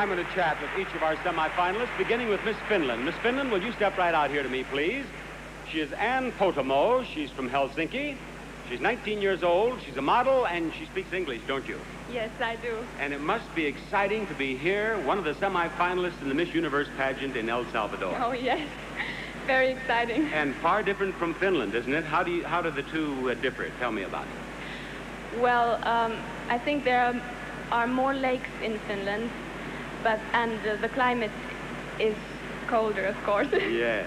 I'm going to chat with each of our semifinalists, beginning with Miss Finland. Miss Finland, will you step right out here to me, please? She is Ann Potamo. She's from Helsinki. She's 19 years old. She's a model, and she speaks English, don't you? Yes, I do. And it must be exciting to be here, one of the semifinalists in the Miss Universe pageant in El Salvador. Oh, yes. Very exciting. And far different from Finland, isn't it? How do the two differ? Tell me about it. Well, I think there are more lakes in Finland, and the climate is colder, of course. Yes.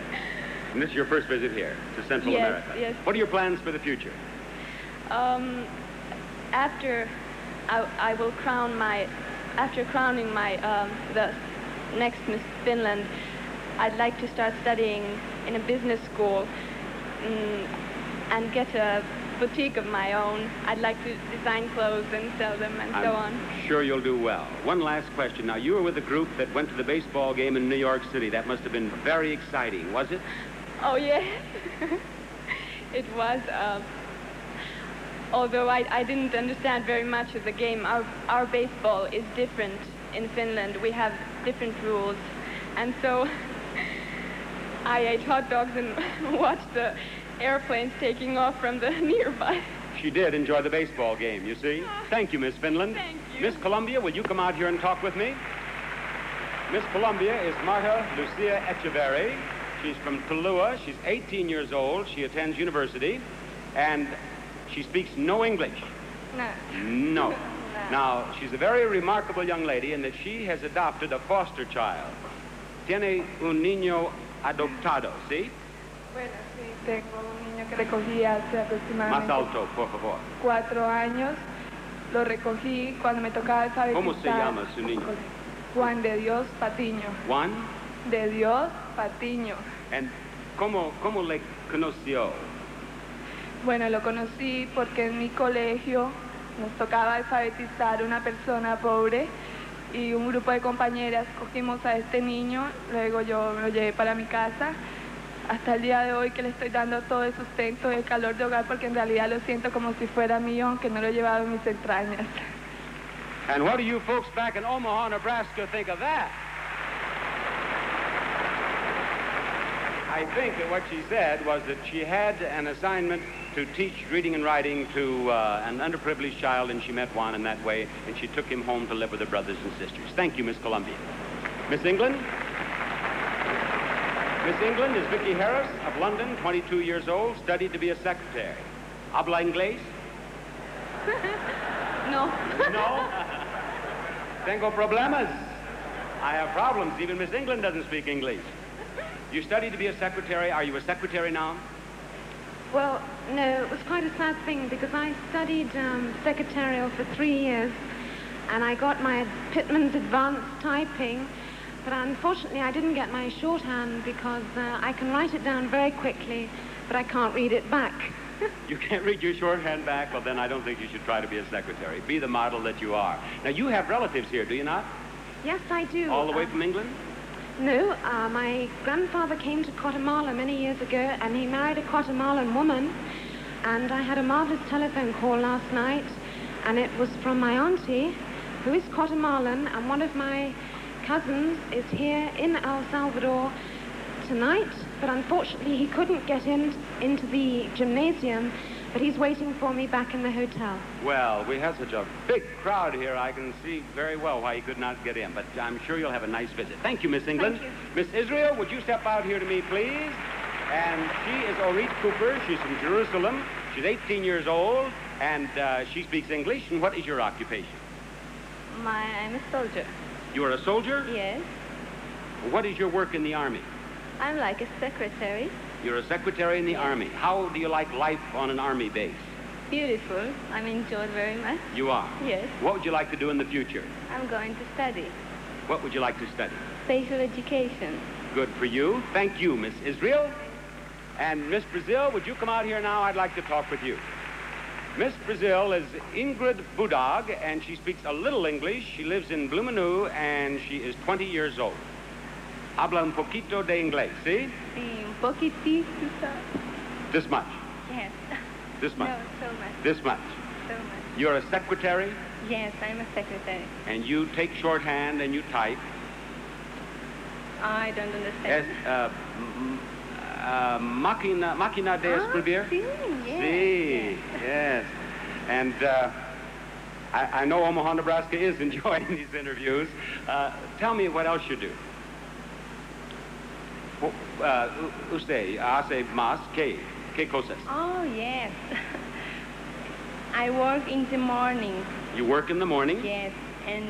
And this is your first visit here to Central America. Yes. What are your plans for the future? After crowning the next Miss Finland, I'd like to start studying in a business school and get a boutique of my own. I'd like to design clothes and sell them and so on. I'm sure you'll do well. One last question. Now, you were with a group that went to the baseball game in New York City. That must have been very exciting, was it? Oh, yes. It was. Although I didn't understand very much of the game, our baseball is different in Finland. We have different rules. And so I ate hot dogs and watched the airplanes taking off from the nearby. She did enjoy the baseball game, you see. Thank you, Miss Finland. Thank you. Miss Colombia, will you come out here and talk with me? Miss Colombia is Marta Lucia Echeverry. She's from Tulua. She's 18 years old. She attends university, and she speaks no English. No. No. Now, she's a very remarkable young lady in that she has adopted a foster child. Tiene un niño adoptado, ¿sí? Bueno, sí, tengo un niño que recogí hace aproximadamente Más alto, por favor. 4 años. Lo recogí cuando me tocaba alfabetizar. ¿Cómo se llama su niño? Juan de Dios Patiño. Juan? De Dios Patiño. And ¿cómo le conoció? Bueno, lo conocí porque en mi colegio nos tocaba alfabetizar una persona pobre y un grupo de compañeras cogimos a este niño, luego yo me lo llevé para mi casa, hasta el día de hoy que le estoy dando todo el sustento, el calor de hogar, porque en realidad lo siento como si fuera mío, aunque no lo he llevado en mis entrañas. And what do you folks back in Omaha, Nebraska think of that? I think that what she said was that she had an assignment to teach reading and writing to an underprivileged child, and she met Juan in that way, and she took him home to live with her brothers and sisters. Thank you, Miss Columbia. Miss England? Miss England is Vicky Harris of London, 22 years old, studied to be a secretary. Habla inglés? No. No? Tengo problemas. I have problems. Even Miss England doesn't speak English. You studied to be a secretary. Are you a secretary now? Well, no, it was quite a sad thing because I studied secretarial for 3 years and I got my Pitman's Advanced Typing, but unfortunately I didn't get my shorthand because I can write it down very quickly, but I can't read it back. You can't read your shorthand back? Well, then I don't think you should try to be a secretary. Be the model that you are. Now, you have relatives here, do you not? Yes, I do. All the way from England? No, my grandfather came to Guatemala many years ago and he married a Guatemalan woman, and I had a marvelous telephone call last night, and it was from my auntie, who is Guatemalan, and one of my cousins is here in El Salvador tonight, but unfortunately he couldn't get into the gymnasium, but he's waiting for me back in the hotel. Well, we have such a big crowd here, I can see very well why he could not get in, but I'm sure you'll have a nice visit. Thank you, Miss England. Thank you. Miss Israel, would you step out here to me, please? And she is Orit Cooper. She's from Jerusalem. She's 18 years old, and she speaks English. And what is your occupation? I'm a soldier. You are a soldier? Yes. What is your work in the Army? I'm like a secretary. You're a secretary in the Army. How do you like life on an Army base? Beautiful. I enjoy it very much. You are? Yes. What would you like to do in the future? I'm going to study What would you like to study? spatial education. Good for you. Thank you, Miss Israel. And Miss Brazil, would you come out here now? I'd like to talk with you. Miss Brazil is Ingrid Budag, and she speaks a little English. She lives in Blumenau, and she is 20 years old. Habla un poquito de inglés, ¿sí? Sí, un poquitito. This much. Yes. This much. No, so much. This much. so much. You're a secretary, Yes, I'm a secretary. and you take shorthand and you type. I don't Es, understand. máquina de escribir? Sí, yes. Sí, yes. And I know Omaha, Nebraska is enjoying these interviews. Tell me what else you do. Usted hace más que cosas? Oh, yes. I work in the morning, You work in the morning, yes, and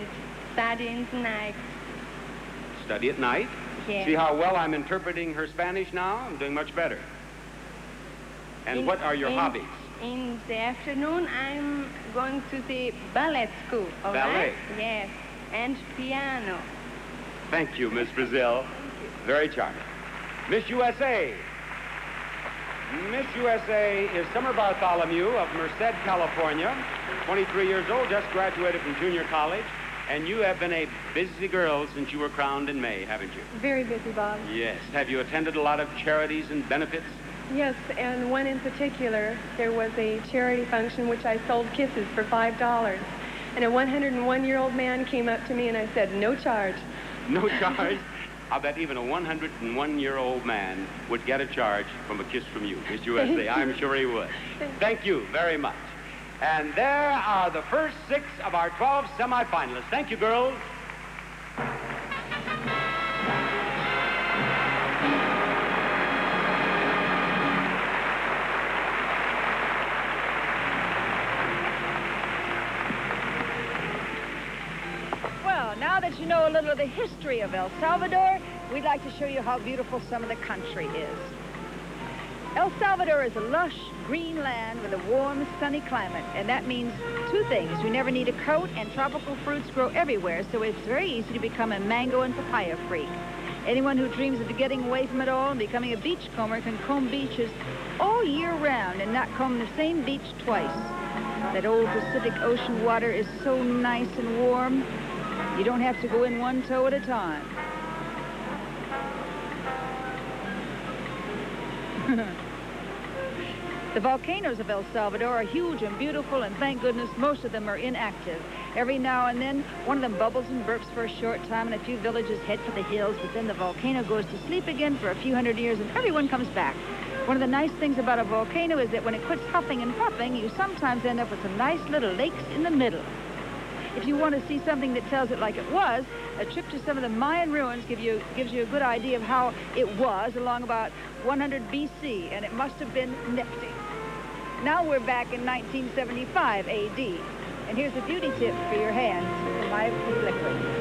study in the night, study at night. yes. See how well I'm interpreting her Spanish now? I'm doing much better. And what are your hobbies? In the afternoon, I'm going to the ballet school, all right? Ballet? Yes, and piano. Thank you, Miss Brazil. Very charming. Miss USA. Miss USA is Summer Bartholomew of Merced, California, 23 years old, just graduated from junior college, and you have been a busy girl since you were crowned in May, haven't you? Very busy, Bob. Yes. Have you attended a lot of charities and benefits? Yes, and one in particular, there was a charity function which I sold kisses for $5. And a 101-year-old man came up to me and I said, no charge. No charge? I'll bet even a 101-year-old man would get a charge from a kiss from you, Miss USA. I'm sure he would. Thank you very much. And there are the first 6 of our 12 semifinalists. Thank you, girls. Well, now that you know a little of the history of El Salvador, we'd like to show you how beautiful some of the country is. El Salvador is a lush, green land with a warm, sunny climate, and that means 2 things. You never need a coat, and tropical fruits grow everywhere, so it's very easy to become a mango and papaya freak. Anyone who dreams of getting away from it all and becoming a beachcomber can comb beaches all year round and not comb the same beach twice. That old Pacific Ocean water is so nice and warm. You don't have to go in one toe at a time. The volcanoes of El Salvador are huge and beautiful, and thank goodness most of them are inactive. Every now and then, one of them bubbles and burps for a short time, and a few villages head for the hills, but then the volcano goes to sleep again for a few hundred years, and everyone comes back. One of the nice things about a volcano is that when it quits huffing and puffing, you sometimes end up with some nice little lakes in the middle. If you want to see something that tells it like it was, a trip to some of the Mayan ruins gives you a good idea of how it was along about 100 BC, and it must have been nifty. Now we're back in 1975 AD, and here's a beauty tip for your hands from my liquid.